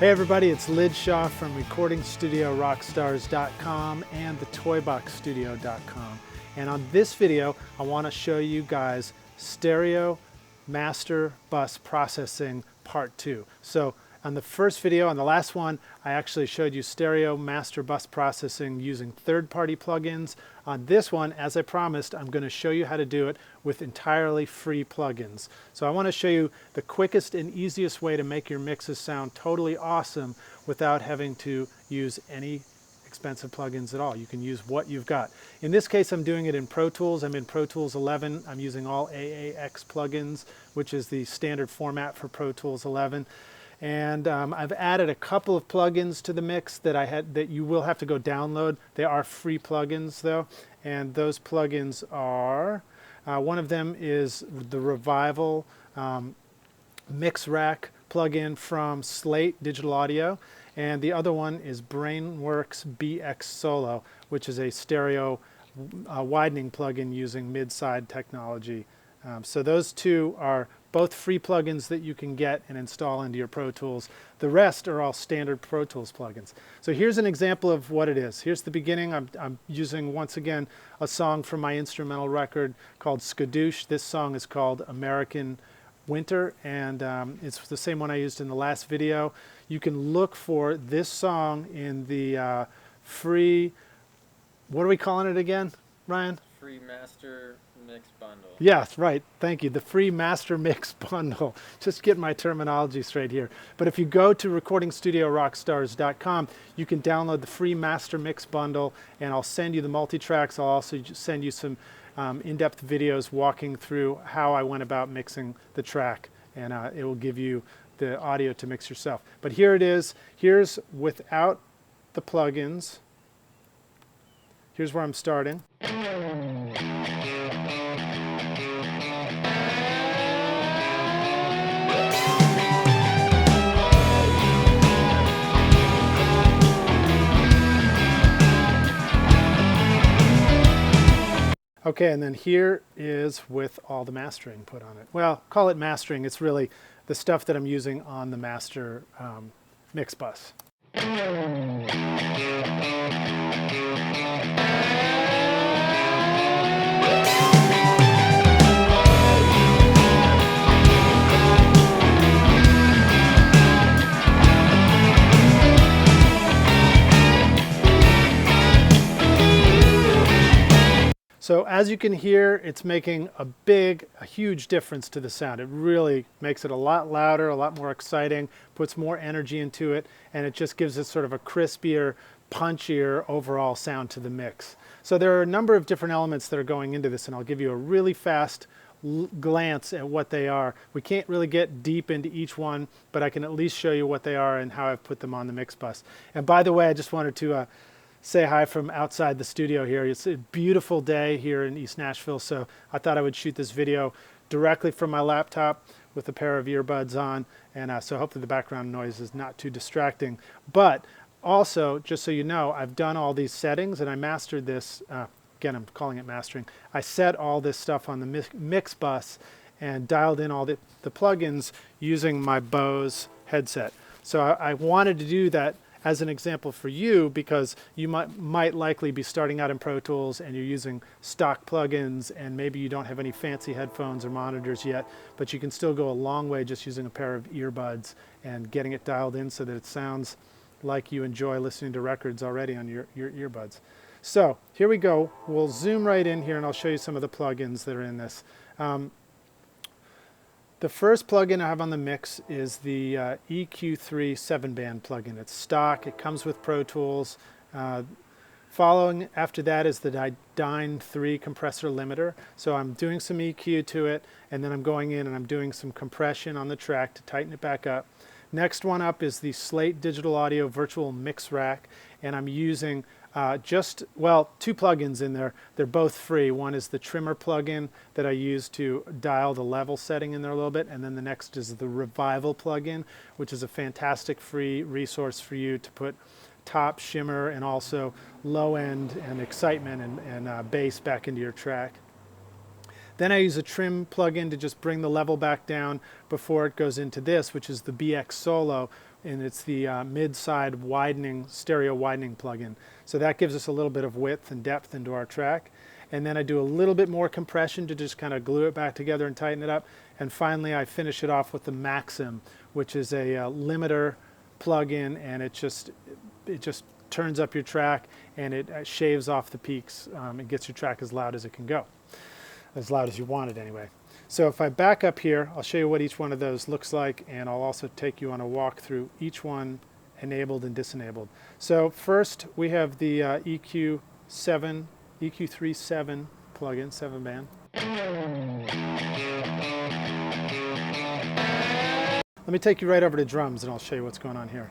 Hey everybody, it's Lid Shaw from RecordingStudioRockstars.com and thetoyboxstudio.com. And on this video, I want to show you guys stereo master bus processing part 2. So on the first video, on the last one, I actually showed you stereo master bus processing using third-party plugins. On this one, as I promised, I'm going to show you how to do it with entirely free plugins. So I want to show you the quickest and easiest way to make your mixes sound totally awesome without having to use any expensive plugins at all. You can use what you've got. In this case, I'm doing it in Pro Tools. I'm in Pro Tools 11. I'm using all AAX plugins, which is the standard format for Pro Tools 11. And I've added a couple of plugins to the mix that you will have to go download. They are free plugins though, and those plugins are, one of them is the Revival Mix Rack plugin from Slate Digital Audio, and the other one is Brainworks BX Solo, which is a stereo widening plugin using mid-side technology. So those two are both free plugins that you can get and install into your Pro Tools. The rest are all standard Pro Tools plugins. So here's an example of what it is. Here's the beginning. I'm using, once again, a song from my instrumental record called Skadoosh. This song is called American Winter, and it's the same one I used in the last video. You can look for this song in the free, what are we calling it again, Ryan? Free Master Mix Bundle. Yes, right. Thank you. The free Master Mix Bundle. Just get my terminology straight here. But if you go to RecordingStudioRockstars.com, you can download the free Master Mix Bundle, and I'll send you the multi-tracks. I'll also send you some in-depth videos walking through how I went about mixing the track, and it will give you the audio to mix yourself. But here it is. Here's without the plugins. Here's where I'm starting. Okay, and then here is with all the mastering put on it. Well, call it mastering. It's really the stuff that I'm using on the master mix bus. So as you can hear, it's making a huge difference to the sound. It really makes it a lot louder, a lot more exciting, puts more energy into it, and it just gives it sort of a crispier, punchier overall sound to the mix. So there are a number of different elements that are going into this, and I'll give you a really fast glance at what they are. We can't really get deep into each one, but I can at least show you what they are and how I've put them on the mix bus. And by the way, I just wanted to say hi from outside the studio here. It's a beautiful day here in East Nashville, so I thought I would shoot this video directly from my laptop with a pair of earbuds on, and so hopefully the background noise is not too distracting. But also, just so you know, I've done all these settings and I mastered this. Again, I'm calling it mastering. I set all this stuff on the mix bus and dialed in all the plugins using my Bose headset. So I wanted to do that as an example for you, because you might likely be starting out in Pro Tools and you're using stock plugins, and maybe you don't have any fancy headphones or monitors yet, but you can still go a long way just using a pair of earbuds and getting it dialed in so that it sounds like you enjoy listening to records already on your earbuds. So here we go. We'll zoom right in here and I'll show you some of the plugins that are in this. The first plugin I have on the mix is the EQ3 7-band plugin. It's stock. It comes with Pro Tools. Following after that is the Dyne 3 compressor limiter. So I'm doing some EQ to it, and then I'm going in and I'm doing some compression on the track to tighten it back up. Next one up is the Slate Digital Audio Virtual Mix Rack, and I'm using two plugins in there. They're both free. One is the trimmer plugin that I use to dial the level setting in there a little bit, and then the next is the Revival plugin, which is a fantastic free resource for you to put top, shimmer, and also low end and excitement and bass back into your track. Then I use a trim plugin to just bring the level back down before it goes into this, which is the BX Solo, and it's the mid-side widening, stereo widening plugin. So that gives us a little bit of width and depth into our track. And then I do a little bit more compression to just kind of glue it back together and tighten it up. And finally I finish it off with the Maxim, which is a limiter plugin, and it just turns up your track, and it shaves off the peaks. It gets your track as loud as it can go, as loud as you want it anyway. So if I back up here, I'll show you what each one of those looks like, and I'll also take you on a walk through each one, enabled and disenabled. So first we have the EQ37 plugin, 7-band. Let me take you right over to drums and I'll show you what's going on here.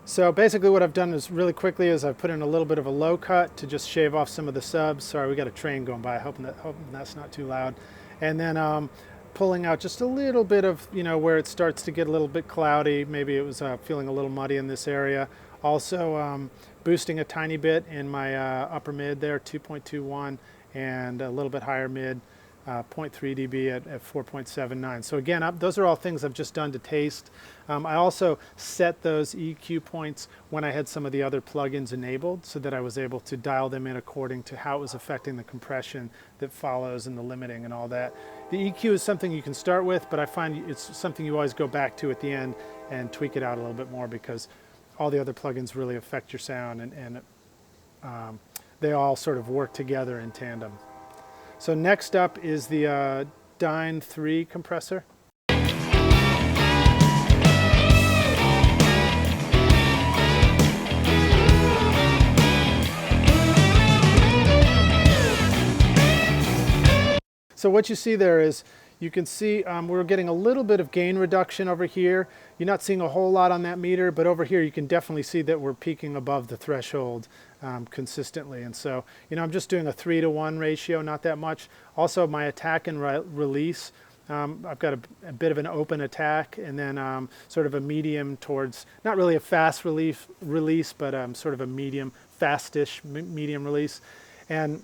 So basically what I've done is really quickly is I've put in a little bit of a low cut to just shave off some of the subs. Sorry, we got a train going by, hoping that's not too loud. And then pulling out just a little bit of, where it starts to get a little bit cloudy. Maybe it was feeling a little muddy in this area. Also boosting a tiny bit in my upper mid there, 2.21, and a little bit higher mid, 0.3 dB at 4.79. So again, those are all things I've just done to taste. I also set those EQ points when I had some of the other plugins enabled, so that I was able to dial them in according to how it was affecting the compression that follows and the limiting and all that. The EQ is something you can start with, but I find it's something you always go back to at the end and tweak it out a little bit more, because all the other plugins really affect your sound, and they all sort of work together in tandem. So next up is the Dyne 3 compressor. So what you see there is, you can see we're getting a little bit of gain reduction over here. You're not seeing a whole lot on that meter, but over here you can definitely see that we're peaking above the threshold consistently. And so, I'm just doing a 3-to-1 ratio, not that much. Also, my attack and release, I've got a bit of an open attack, and then sort of a medium towards, not really a fast release, but sort of a medium, fastish medium release. And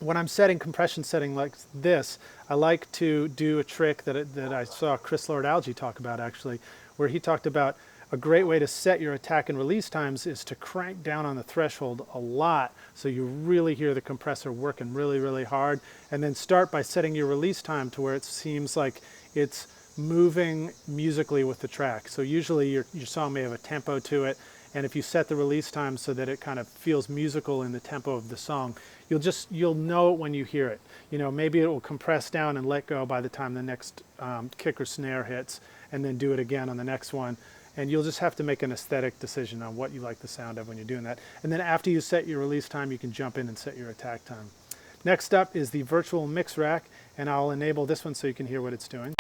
when I'm setting compression setting like this, I like to do a trick that I saw Chris Lord-Alge talk about, actually, where he talked about a great way to set your attack and release times is to crank down on the threshold a lot, so you really hear the compressor working really, really hard, and then start by setting your release time to where it seems like it's moving musically with the track. So usually your song may have a tempo to it, and if you set the release time so that it kind of feels musical in the tempo of the song, you'll know it when you hear it. Maybe it will compress down and let go by the time the next kick or snare hits, and then do it again on the next one. And you'll just have to make an aesthetic decision on what you like the sound of when you're doing that. And then after you set your release time, you can jump in and set your attack time. Next up is the virtual mix rack, and I'll enable this one so you can hear what it's doing.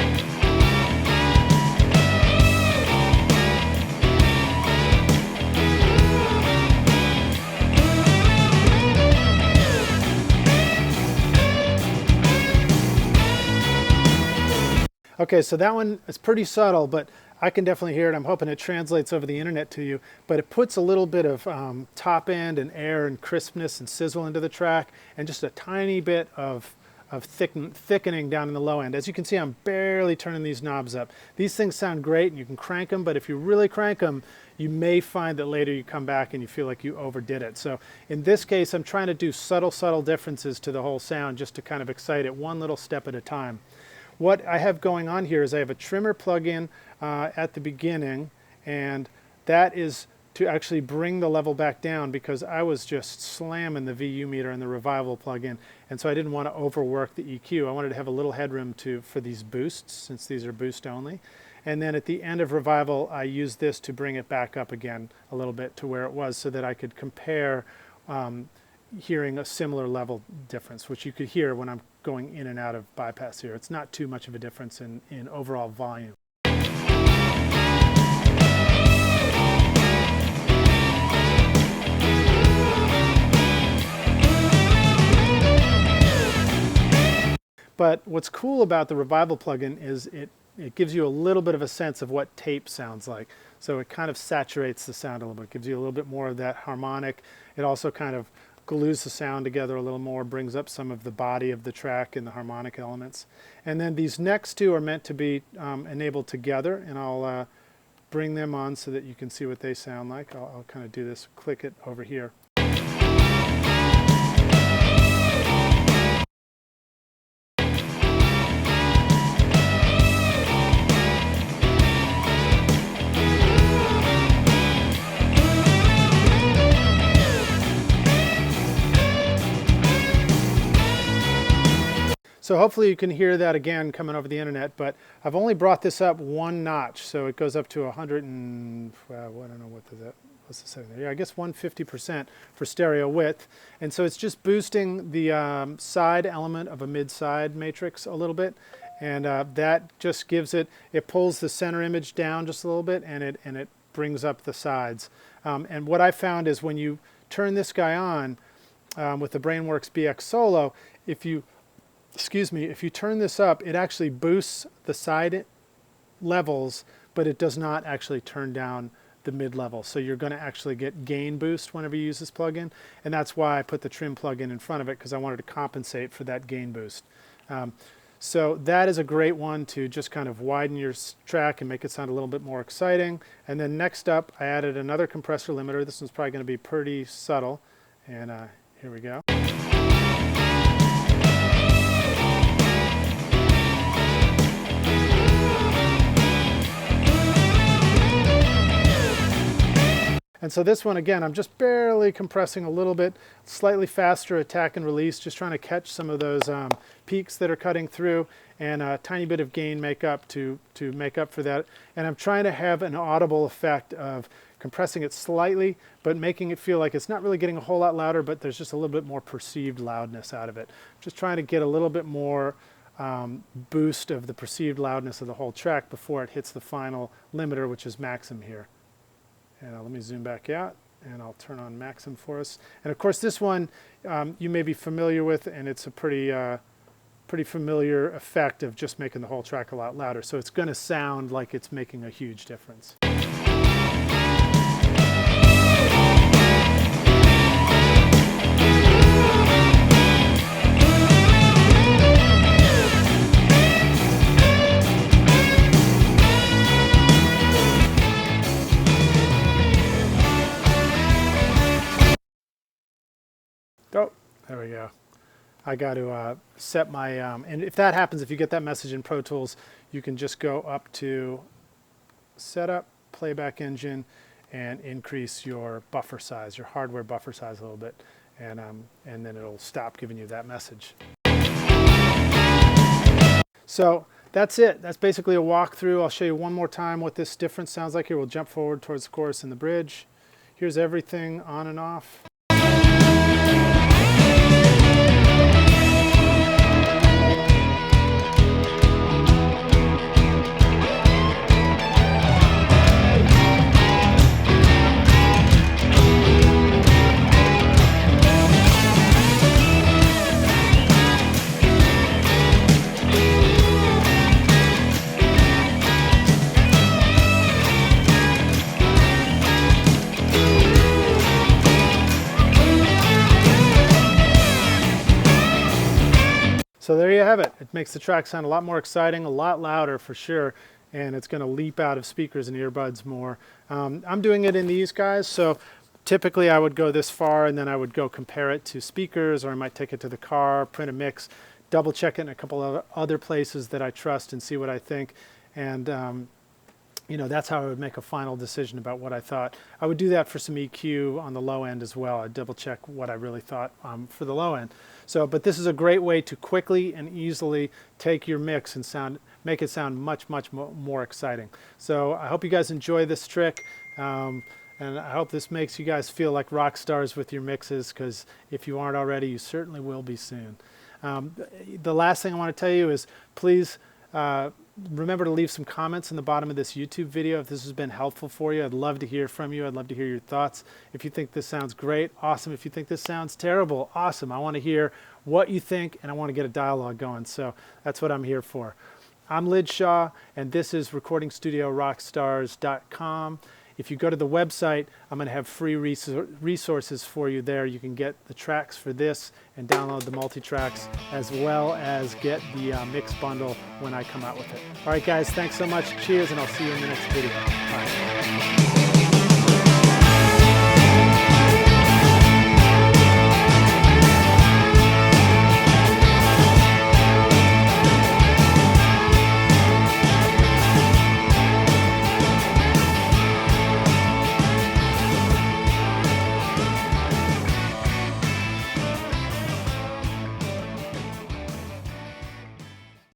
Okay, so that one is pretty subtle, but I can definitely hear it. I'm hoping it translates over the internet to you, but it puts a little bit of top end and air and crispness and sizzle into the track, and just a tiny bit of thickening down in the low end. As you can see, I'm barely turning these knobs up. These things sound great and you can crank them, but if you really crank them, you may find that later you come back and you feel like you overdid it. So in this case, I'm trying to do subtle differences to the whole sound, just to kind of excite it one little step at a time. What I have going on here is I have a trimmer plug-in at the beginning, and that is to actually bring the level back down, because I was just slamming the VU meter in the Revival plug-in, and so I didn't want to overwork the EQ. I wanted to have a little headroom for these boosts, since these are boost only. And then at the end of Revival, I used this to bring it back up again a little bit to where it was, so that I could compare hearing a similar level difference, which you could hear when I'm going in and out of bypass here. It's not too much of a difference in overall volume. But what's cool about the Revival plugin is it gives you a little bit of a sense of what tape sounds like. So it kind of saturates the sound a little bit. It gives you a little bit more of that harmonic. It also kind of glues the sound together a little more, brings up some of the body of the track and the harmonic elements. And then these next two are meant to be enabled together, and I'll bring them on so that you can see what they sound like. I'll kind of do this, click it over here. So hopefully you can hear that again coming over the internet, but I've only brought this up one notch, so it goes up to 100 and, well, I don't know what's the setting there? Yeah, I guess 150% for stereo width. And so it's just boosting the side element of a mid-side matrix a little bit, and that just gives it pulls the center image down just a little bit, and it brings up the sides. And what I found is when you turn this guy on with the BrainWorks BX Solo, if you turn this up, it actually boosts the side levels, but it does not actually turn down the mid-level. So you're going to actually get gain boost whenever you use this plugin, and that's why I put the trim plugin in front of it, because I wanted to compensate for that gain boost. So that is a great one to just kind of widen your track and make it sound a little bit more exciting. And then next up, I added another compressor limiter. This one's probably going to be pretty subtle, and here we go. And so this one, again, I'm just barely compressing a little bit, slightly faster attack and release, just trying to catch some of those peaks that are cutting through, and a tiny bit of gain makeup to make up for that. And I'm trying to have an audible effect of compressing it slightly, but making it feel like it's not really getting a whole lot louder, but there's just a little bit more perceived loudness out of it. Just trying to get a little bit more boost of the perceived loudness of the whole track before it hits the final limiter, which is Maxim here. And let me zoom back out, and I'll turn on Maxim for us. And of course, this one you may be familiar with, and it's a pretty familiar effect of just making the whole track a lot louder. So it's going to sound like it's making a huge difference. Oh, there we go. I got to set my, and if that happens, if you get that message in Pro Tools, you can just go up to Setup, Playback Engine, and increase your buffer size, your hardware buffer size a little bit, and then it'll stop giving you that message. So that's it. That's basically a walkthrough. I'll show you one more time what this difference sounds like here. We'll jump forward towards the chorus and the bridge. Here's everything on and off. So there you have it. It makes the track sound a lot more exciting, a lot louder for sure, and it's going to leap out of speakers and earbuds more. I'm doing it in these guys, so typically I would go this far and then I would go compare it to speakers, or I might take it to the car, print a mix, double check it in a couple of other places that I trust and see what I think. And you know, that's how I would make a final decision about what I thought. I would do that for some EQ on the low end as well. I'd double check what I really thought for the low end. So, but this is a great way to quickly and easily take your mix and make it sound much, much more exciting. So I hope you guys enjoy this trick. And I hope this makes you guys feel like rock stars with your mixes, because if you aren't already, you certainly will be soon. The last thing I want to tell you is please remember to leave some comments in the bottom of this YouTube video if this has been helpful for you. I'd love to hear from you. I'd love to hear your thoughts. If you think this sounds great, awesome. If you think this sounds terrible, awesome. I want to hear what you think, and I want to get a dialogue going. So that's what I'm here for. I'm Lid Shaw, and this is RecordingStudioRockstars.com. If you go to the website, I'm going to have free resources for you there. You can get the tracks for this and download the multi-tracks, as well as get the mix bundle when I come out with it. All right, guys, thanks so much. Cheers, and I'll see you in the next video. Bye.